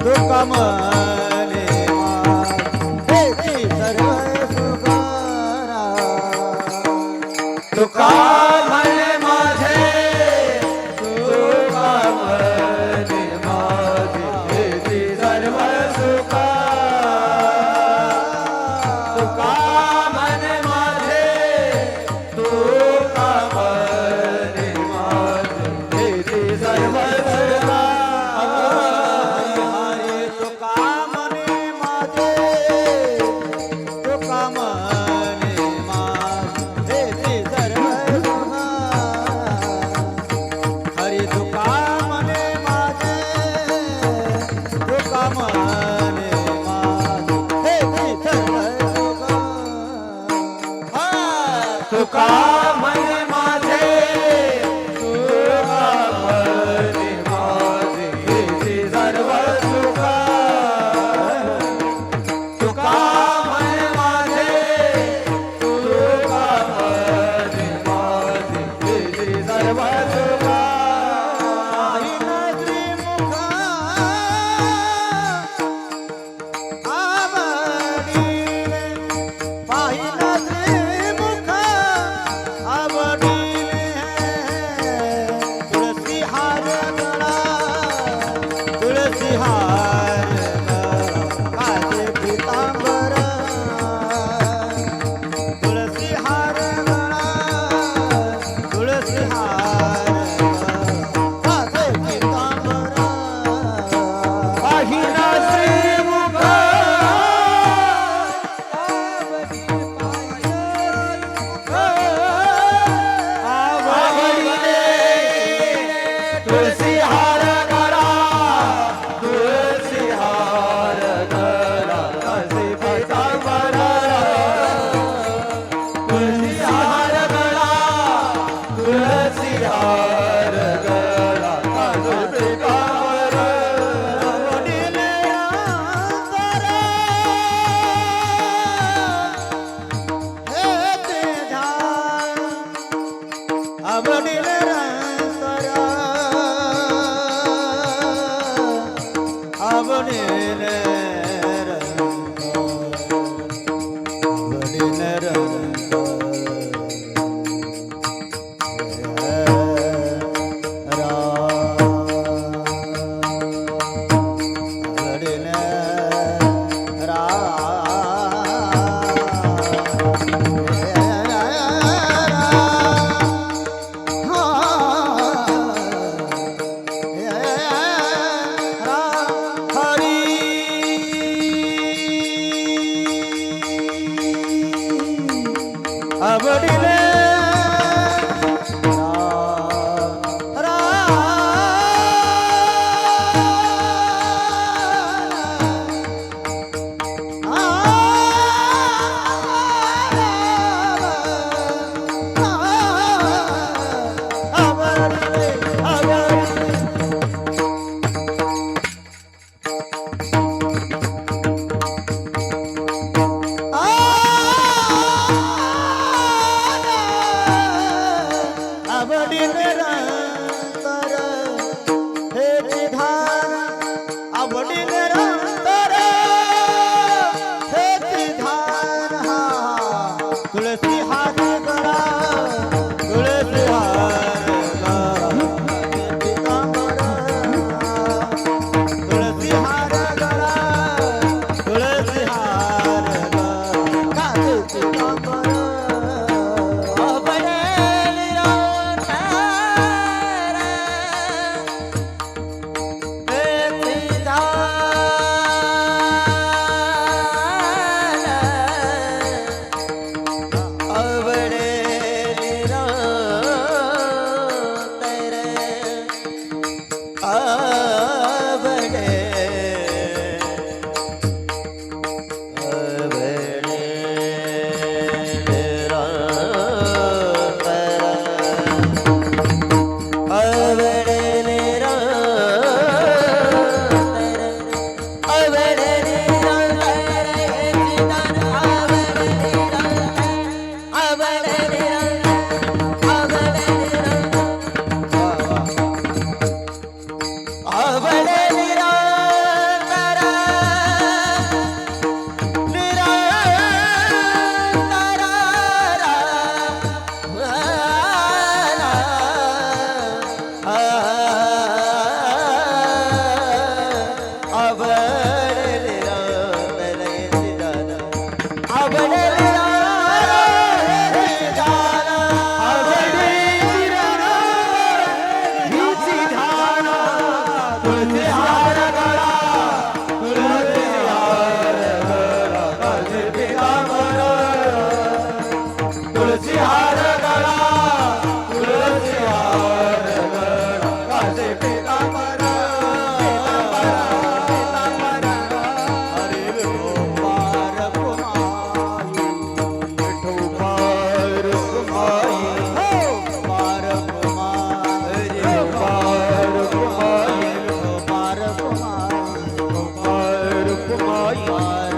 तुका म्हणे माझे सर्व सुखारा तुका म्हणे माझे तुका म्हणे माझे सर्व सुखा तुका म्हणे माझे तुका म्हणे माझे सर्व सुखा तुका म्हणे माझे तुका म्हणे माझे सर्व सुखा तुका म्हणे माझे तुका म्हणे माझे सर्व सुखा आवडले रामलयची दाना आवडले रामलयची दाना आवडले रामलयची दाना तुळशी हार गळा तुळशी हार गळा काळजी पितांबर तुळशी हार गळा तुळशी हार गळा काळजी पितांबर Bye.